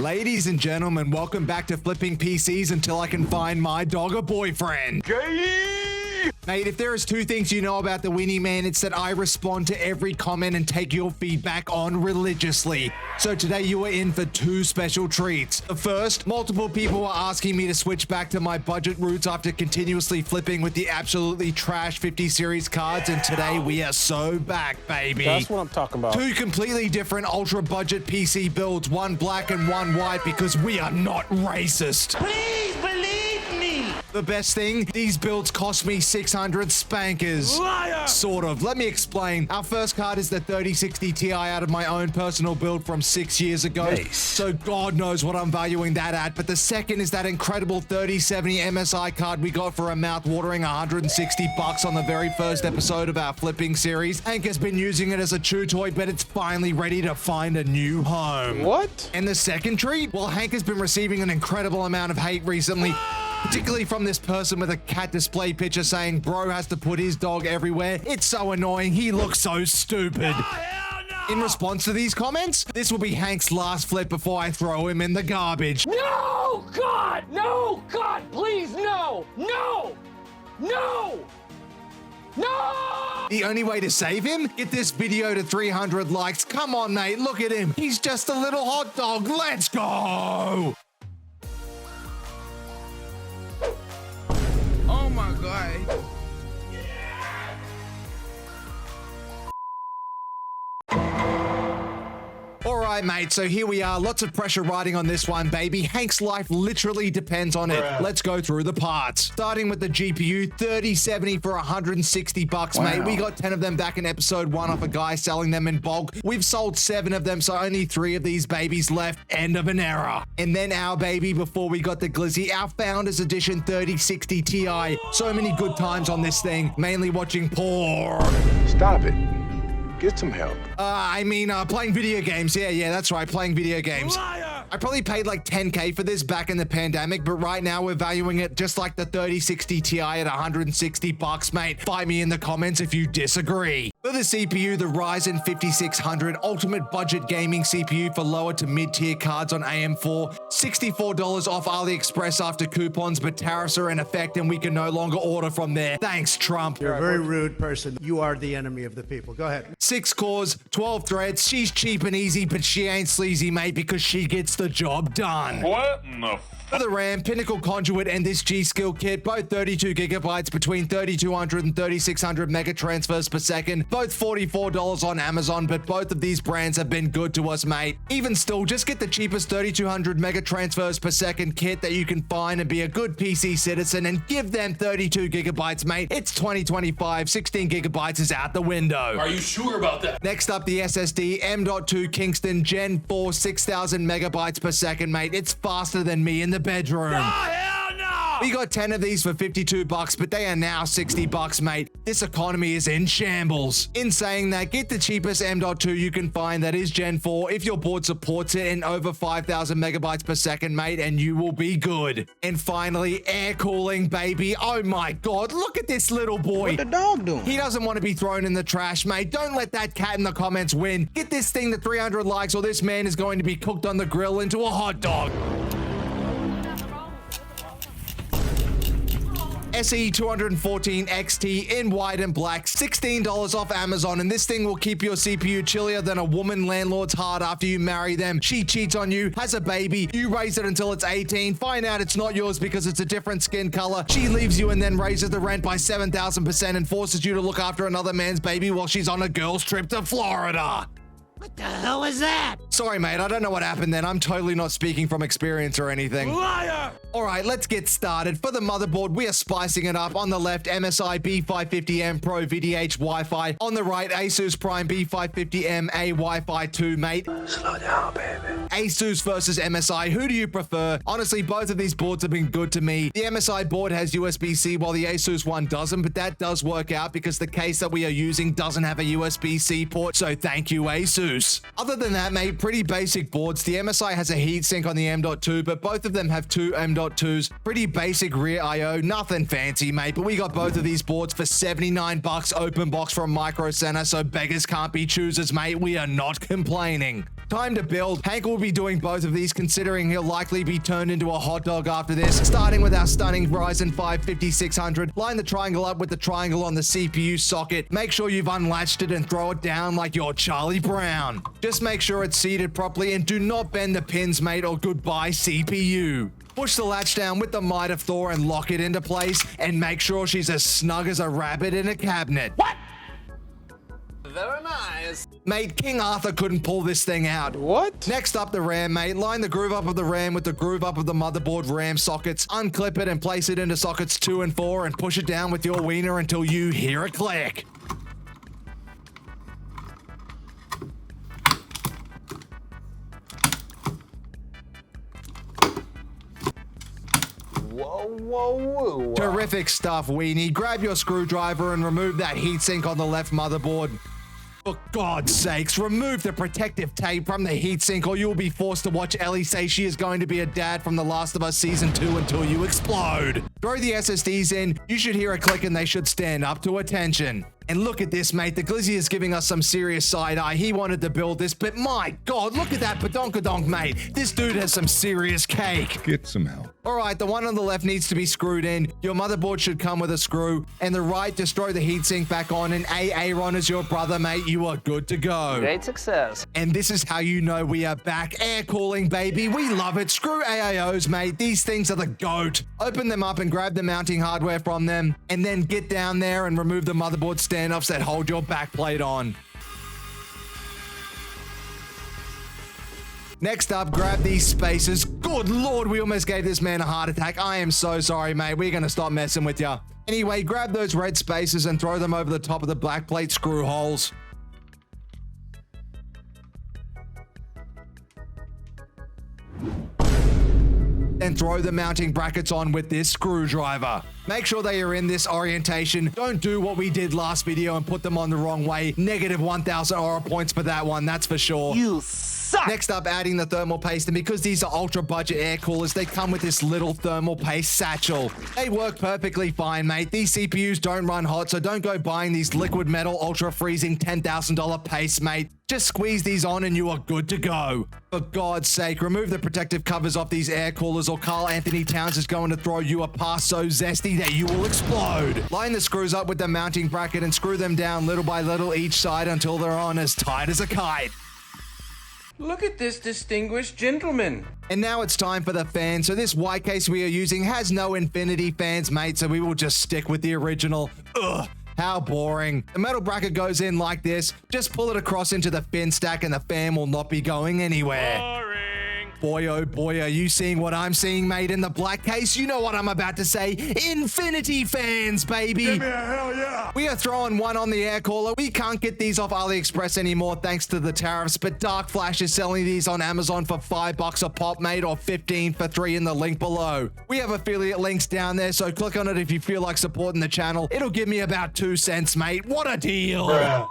Ladies and gentlemen, welcome back to Flipping PCs until I can find my dog a boyfriend. Mate, if there is two things you know about the Winnie Man, it's that I respond to every comment and take your feedback on religiously. So today you are in for two special treats. The first, multiple people are asking me to switch back to my budget roots after continuously flipping with the absolutely trash 50 series cards, and today we are so back, baby. That's what I'm talking about. Two completely different ultra budget PC builds, one black and one white, because we are not racist. Please believe me. The best thing, these builds cost me 600 spankers. Liar! Sort of. Let me explain. Our first card is the 3060 Ti out of my own personal build from 6 years ago. Nice. So God knows what I'm valuing that at. But the second is that incredible 3070 MSI card we got for a mouth-watering 160 bucks on the very first episode of our flipping series. Hank has been using it as a chew toy, but it's finally ready to find a new home. What? And the second treat? Well, Hank has been receiving an incredible amount of hate recently, particularly from this person with a cat display picture saying bro has to put his dog everywhere. It's so annoying. He looks so stupid. In response to these comments, this will be Hank's last flip before I throw him in the garbage. No, God! No, God, please, no! No! No! No! The only way to save him? Get this video to 300 likes. Come on, mate. Look at him. He's just a little hot dog. Let's go. Oh my God. All right, mate, so here we are. Lots of pressure riding on this one, baby. Hank's life literally depends on it. Let's go through the parts. Starting with the GPU, 3070 for 160 bucks, mate. We got 10 of them back in episode 1 off a guy selling them in bulk. We've sold 7 of them, so only 3 of these babies left. End of an era. And then our baby before we got the glizzy, our Founders Edition 3060 Ti. So many good times on this thing, mainly watching porn. Stop it. Get some help. Playing video games. Yeah, that's right, playing video games. Liar! I probably paid like 10K for this back in the pandemic, but right now we're valuing it just like the 3060 Ti at 160 bucks, mate. Fight me in the comments if you disagree. For the CPU, the Ryzen 5600 ultimate budget gaming CPU for lower to mid-tier cards on AM4. $64 off AliExpress after coupons, but tariffs are in effect and we can no longer order from there. Thanks, Trump. You're a very rude person. You are the enemy of the people. Go ahead. 6 cores, 12 threads. She's cheap and easy, but she ain't sleazy, mate, because she gets the job done. What in the For the RAM, Pinnacle Conduit and this G-Skill kit, both 32 gigabytes between 3200 and 3600 mega transfers per second, both $44 on Amazon, but both of these brands have been good to us, mate. Even still, just get the cheapest 3200 mega transfers per second kit that you can find and be a good PC citizen and give them 32 gigabytes, mate. It's 2025, 16 gigabytes is out the window. Are you sure about that? Next up, the SSD M.2 Kingston Gen 4 6000 megabytes per second, mate. It's faster than me in the bedroom. Hell no! We got 10 of these for 52 bucks, but they are now 60 bucks, mate. This economy is in shambles. In saying that, get the cheapest M.2 you can find that is Gen 4 if your board supports it in over 5,000 megabytes per second, mate, and you will be good. And finally, air cooling, baby. Oh my God, look at this little boy. What the dog doing? He doesn't want to be thrown in the trash, mate. Don't let that cat in the comments win. Get this thing to 300 likes or this man is going to be cooked on the grill into a hot dog. SE214 XT in white and black, $16 off Amazon, and this thing will keep your CPU chillier than a woman landlord's heart after you marry them. She cheats on you, has a baby, you raise it until it's 18, find out it's not yours because it's a different skin color. She leaves you and then raises the rent by 7,000% and forces you to look after another man's baby while she's on a girl's trip to Florida. What the hell was that? Sorry, mate, I don't know what happened then. I'm totally not speaking from experience or anything. Liar! All right, let's get started. For the motherboard, we are spicing it up. On the left, MSI B550M Pro VDH Wi-Fi. On the right, Asus Prime B550M A Wi-Fi 2, mate. Slow down, baby. Asus versus MSI. Who do you prefer? Honestly, both of these boards have been good to me. The MSI board has USB-C while the Asus one doesn't, but that does work out because the case that we are using doesn't have a USB-C port, so thank you, Asus. Other than that, mate, pretty basic boards. The MSI has a heatsink on the M.2, but both of them have two M.2s. Pretty basic rear I.O., nothing fancy, mate, but we got both of these boards for 79 bucks open box from Micro Center, so beggars can't be choosers, mate. We are not complaining. Time to build. Hank will be doing both of these, considering he'll likely be turned into a hot dog after this. Starting with our stunning Ryzen 5 5600, line the triangle up with the triangle on the CPU socket. Make sure you've unlatched it and throw it down like you're Charlie Brown. Just make sure it's seated properly and do not bend the pins, mate, or goodbye CPU. Push the latch down with the might of Thor and lock it into place, and make sure she's as snug as a rabbit in a cabinet. What? Very nice. Mate, King Arthur couldn't pull this thing out. What? Next up, the RAM, mate. Line the groove up of the RAM with the groove up of the motherboard RAM sockets. Unclip it and place it into sockets 2 and 4 and push it down with your wiener until you hear a click. Whoa, whoa, whoa. Terrific stuff, weenie. Grab your screwdriver and remove that heatsink on the left motherboard. For God's sakes, remove the protective tape from the heatsink or you'll be forced to watch Ellie say she is going to be a dad from The Last of Us Season 2 until you explode. Throw the SSDs in, you should hear a click and they should stand up to attention. And look at this, mate. The Glizzy is giving us some serious side eye. He wanted to build this, but my God, look at that badonkadonk, mate. This dude has some serious cake. Get some help. All right, the one on the left needs to be screwed in. Your motherboard should come with a screw. And the right, just throw the heatsink back on. And Aaron is your brother, mate. You are good to go. Great success. And this is how you know we are back. Air cooling, baby. We love it. Screw AIOs, mate. These things are the GOAT. Open them up and grab the mounting hardware from them. And then get down there and remove the motherboard standoffs that hold your backplate on. Next up, grab these spacers. Good Lord, we almost gave this man a heart attack. I am so sorry, mate. We're going to stop messing with you. Anyway, grab those red spacers and throw them over the top of the backplate screw holes. Then throw the mounting brackets on with this screwdriver. Make sure they are in this orientation. Don't do what we did last video and put them on the wrong way. Negative 1,000 aura points for that one, that's for sure. You suck. Next up, adding the thermal paste, and because these are ultra budget air coolers, they come with this little thermal paste satchel. They work perfectly fine, mate. These CPUs don't run hot, so don't go buying these liquid metal ultra freezing $10,000 paste, mate. Just squeeze these on and you are good to go. For God's sake, remove the protective covers off these air coolers or Carl Anthony Towns is going to throw you a pass so zesty that you will explode. Line the screws up with the mounting bracket and screw them down little by little each side until they're on as tight as a kite. Look at this distinguished gentleman. And now it's time for the fan. So this white case we are using has no infinity fans, mate, so we will just stick with the original. Ugh. How boring. The metal bracket goes in like this. Just pull it across into the fin stack and the fan will not be going anywhere. Boring. Boy, oh boy, are you seeing what I'm seeing, mate, in the black case? You know what I'm about to say. Infinity fans, baby. Give me a hell yeah. We are throwing one on the air cooler. We can't get these off AliExpress anymore thanks to the tariffs, but Dark Flash is selling these on Amazon for $5 a pop, mate, or 15 for 3 in the link below. We have affiliate links down there, so click on it if you feel like supporting the channel. It'll give me about 2 cents, mate. What a deal. Bruh.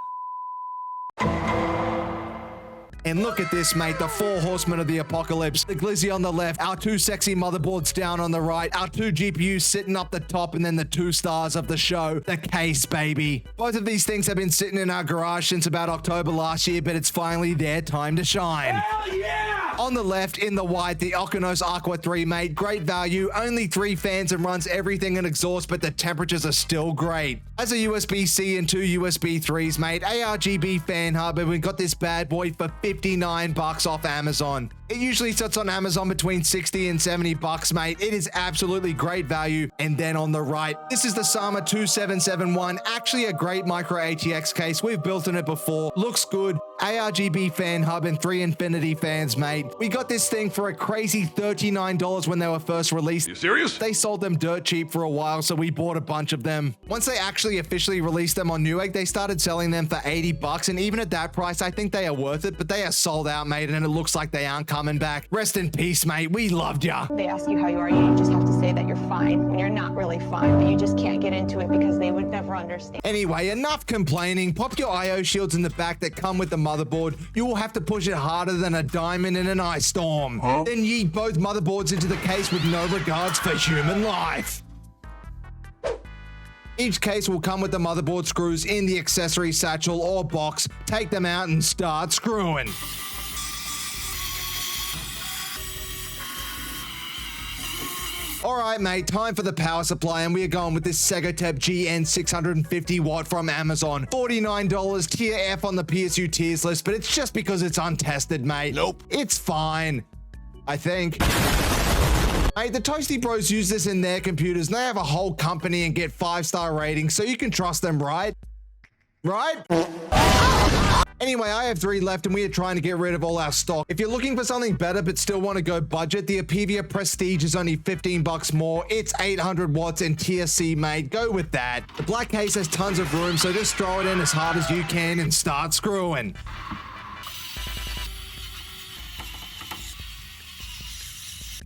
And look at this, mate, the 4 horsemen of the apocalypse. The Glizzy on the left, our 2 sexy motherboards down on the right, our 2 GPUs sitting up the top, and then the 2 stars of the show, the case, baby. Both of these things have been sitting in our garage since about October last year, but it's finally their time to shine. Hell yeah! On the left, in the white, the Okinos Aqua 3, mate. Great value, only 3 fans and runs everything in exhaust, but the temperatures are still great. As a USB-C and 2 USB 3s, mate, ARGB fan hub, and we got this bad boy for $59 off Amazon. It usually sits on Amazon between $60 and $70, mate. It is absolutely great value. And then on the right, this is the Sama 2771, actually a great micro ATX case. We've built in it before. Looks good. ARGB fan hub and 3 infinity fans, mate. We got this thing for a crazy $39 when they were first released. You serious? They sold them dirt cheap for a while, so we bought a bunch of them. Once they actually officially released them on Newegg, they started selling them for $80, and even at that price, I think they are worth it, but they are sold out, mate, and it looks like they aren't coming back. Rest in peace, mate. We loved ya. They ask you how you are, you just have to say that you're fine when you're not really fine, but you just can't get into it because they would never understand. Anyway, enough complaining. Pop your IO shields in the back that come with the motherboard. You will have to push it harder than a diamond in an ice storm. Then yeet both motherboards into the case with no regards for human life. Each case will come with the motherboard screws in the accessory satchel or box. Take them out and start screwing. All right, mate, time for the power supply, and we are going with this Segotep GN 650 watt from Amazon. $49, tier F on the PSU tiers list, but it's just because it's untested, mate. Nope. It's fine, I think. Mate, the Toasty Bros use this in their computers, and they have a whole company and get 5-star ratings, so you can trust them, right? Right? Anyway, I have 3 left and we are trying to get rid of all our stock. If you're looking for something better but still want to go budget, the Apevia Prestige is only 15 bucks more. It's 800 watts and tier C, mate. Go with that. The black case has tons of room, so just throw it in as hard as you can and start screwing.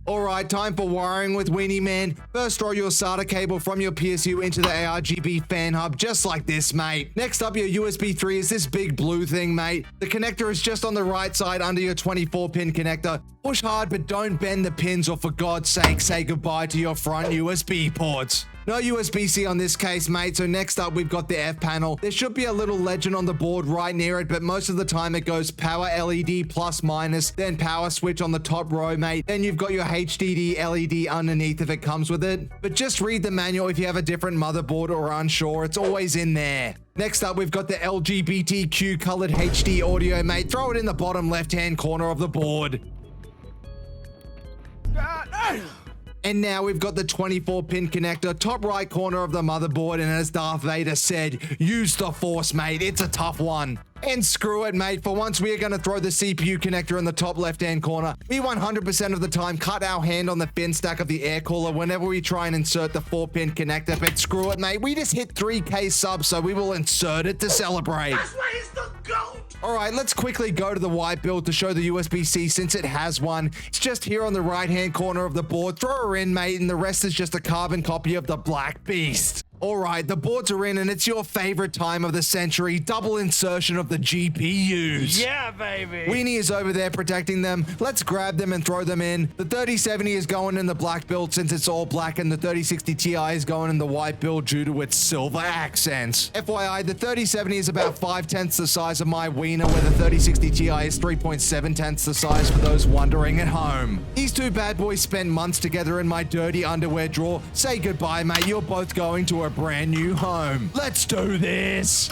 All right, time for wiring with Weenie Man. First, throw your SATA cable from your PSU into the ARGB fan hub, just like this, mate. Next up, your USB 3 is this big blue thing, mate. The connector is just on the right side under your 24-pin connector. Push hard, but don't bend the pins, or for God's sake, say goodbye to your front USB ports. No USB-C on this case, mate, so next up we've got the F panel. There should be a little legend on the board right near it, but most of the time it goes power LED plus minus, then power switch on the top row, mate. Then you've got your HDD LED underneath if it comes with it. But just read the manual if you have a different motherboard or are unsure, it's always in there. Next up, we've got the LGBTQ colored HD audio, mate. Throw it in the bottom left-hand corner of the board. And now we've got the 24-pin connector, top right corner of the motherboard, and as Darth Vader said, use the Force, mate. It's a tough one. And screw it, mate. For once, we are going to throw the CPU connector in the top left-hand corner. We 100% of the time cut our hand on the fin stack of the air cooler whenever we try and insert the 4-pin connector, but screw it, mate. We just hit 3K subs, so we will insert it to celebrate. That's why he's the GOAT! All right, let's quickly go to the white build to show the USB-C since it has one. It's just here on the right-hand corner of the board. Throw her in, mate, and the rest is just a carbon copy of the Black Beast. All right, the boards are in, and it's your favorite time of the century, double insertion of the GPUs. Yeah, baby! Weenie is over there protecting them. Let's grab them and throw them in. The 3070 is going in the black build since it's all black, and the 3060 Ti is going in the white build due to its silver accents. FYI, the 3070 is about 5/10 the size of my wiener, where the 3060 Ti is 3.7 the size for those wondering at home. These two bad boys spent months together in my dirty underwear drawer. Say goodbye, mate. You're both going to a brand new home. Let's do this.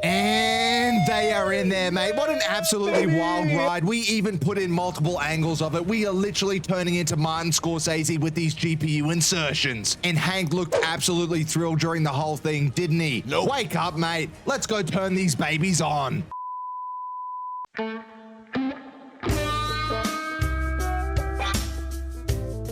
And they are in there, mate. What an absolutely wild ride. We even put in multiple angles of it. We are literally turning into Martin Scorsese with these GPU insertions. And Hank looked absolutely thrilled during the whole thing, didn't he? Nope. Wake up, mate. Let's go turn these babies on.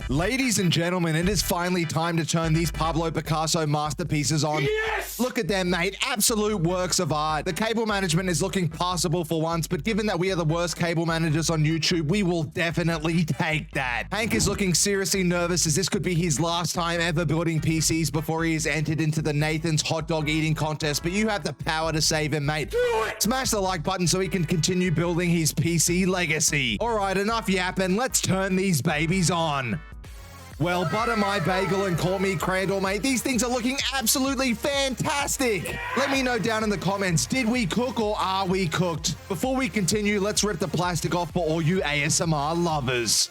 Ladies and gentlemen, it is finally time to turn these Pablo Picasso masterpieces on. Yes! Look at them, mate. Absolute works of art. The cable management is looking passable for once, but given that we are the worst cable managers on YouTube, we will definitely take that. Hank is looking seriously nervous as this could be his last time ever building PCs before he is entered into the Nathan's hot dog eating contest, but you have the power to save him, mate. Do it! Smash the like button so he can continue building his PC legacy. All right, enough yapping. Let's turn these babies on. Well, butter my bagel and call me Crandall, mate. These things are looking absolutely fantastic. Let me know down in the comments, did we cook or are we cooked? Before we continue, let's rip the plastic off for all you ASMR lovers.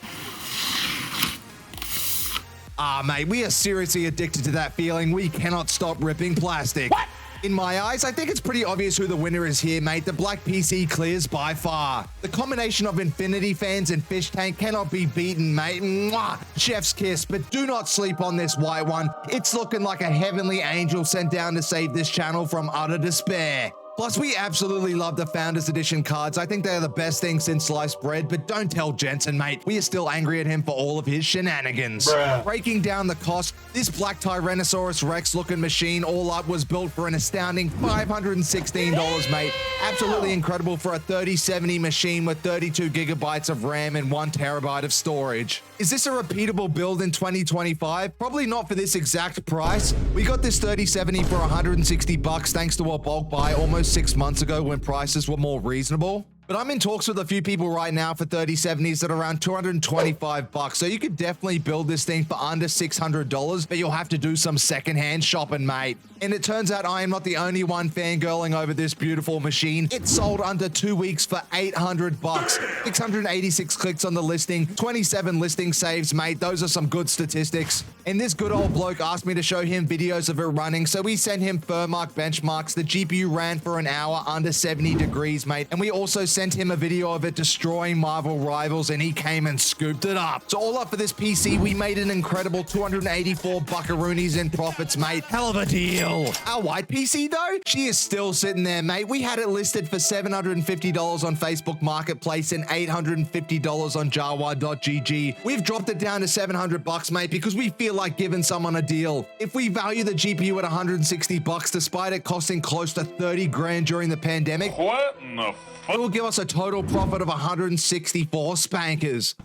Ah, mate, we are seriously addicted to that feeling. We cannot stop ripping plastic. What? In my eyes, I think it's pretty obvious who the winner is here, mate. The black PC clears by far. The combination of Infinity fans and Fish Tank cannot be beaten, mate. Mwah! Chef's kiss, but do not sleep on this white one. It's looking like a heavenly angel sent down to save this channel from utter despair. Plus, we absolutely love the Founders Edition cards. I think they are the best thing since sliced bread, but don't tell Jensen, mate. We are still angry at him for all of his shenanigans. Bruh. Breaking down the cost, this black Tyrannosaurus Rex looking machine all up was built for an astounding $516, mate. Absolutely incredible for a 3070 machine with 32 gigabytes of RAM and 1 terabyte of storage. Is this a repeatable build in 2025? Probably not for this exact price. We got this 3070 for 160 bucks thanks to a bulk buy almost 6 months ago when prices were more reasonable. But I'm in talks with a few people right now for 3070s that are around 225 bucks. So you could definitely build this thing for under $600, but you'll have to do some secondhand shopping, mate. And it turns out I am not the only one fangirling over this beautiful machine. It sold under 2 weeks for 800 bucks. 686 clicks on the listing, 27 listing saves, mate. Those are some good statistics. And this good old bloke asked me to show him videos of it running, so we sent him Furmark benchmarks. The GPU ran for an hour under 70 degrees, mate. And we also sent him a video of it destroying Marvel Rivals, and he came and scooped it up. So all up for this PC, we made an incredible 284 buckaroonies in profits, mate. Hell of a deal. Our white PC, though, she is still sitting there, mate. We had it listed for $750 on Facebook Marketplace and $850 on Jawa.gg. We've dropped it down to 700 bucks, mate, because we feel like giving someone a deal. If we value the GPU at 160 bucks, despite it costing close to 30 grand during the pandemic, What in the it will give us a total profit of 164 spankers.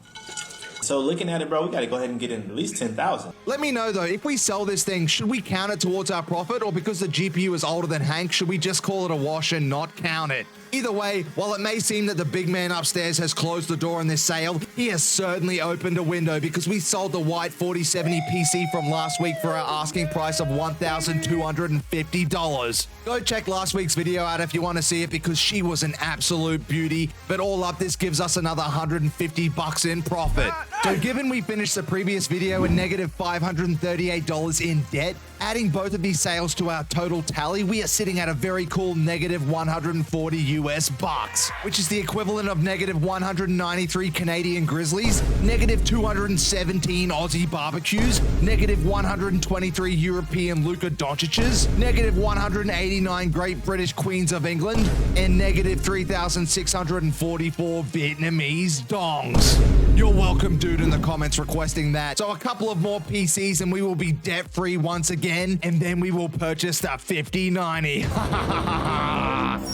So looking at it, bro, we got to go ahead and get in at least 10,000. Let me know though, if we sell this thing, should we count it towards our profit, or because the GPU is older than Hank, should we just call it a wash and not count it? Either way, while it may seem that the big man upstairs has closed the door on this sale, he has certainly opened a window, because we sold the white 4070 PC from last week for our asking price of $1,250. Go check last week's video out if you want to see it, because she was an absolute beauty. But all up, this gives us another 150 bucks in profit. So given we finished the previous video in negative $538 in debt, adding both of these sales to our total tally, we are sitting at a very cool negative 140 US bucks, which is the equivalent of negative 193 Canadian Grizzlies, negative 217 Aussie barbecues, negative 123 European Luka Doncic's, negative 189 Great British Queens of England, and negative 3,644 Vietnamese dongs. You're welcome, dude, in the comments requesting that. So a couple of more PCs and we will be debt-free once again, and then we will purchase the 5090.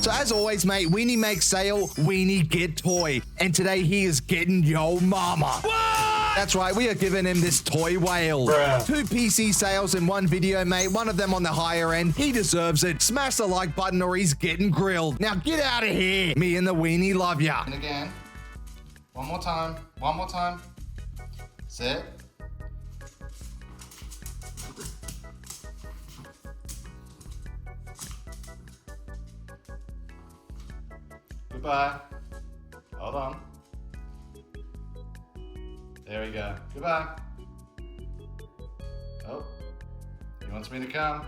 So as always, mate, Weenie makes sale, Weenie get toy. And today he is getting yo mama. What? That's right, we are giving him this toy whale. Bruh. 2 PC sales in one video, mate. One of them on the higher end. He deserves it. Smash the like button or he's getting grilled. Now get out of here. Me and the Weenie love ya. And again. One more time. One more time. Sit. Goodbye. Hold on. There we go. Goodbye. Oh, he wants me to come.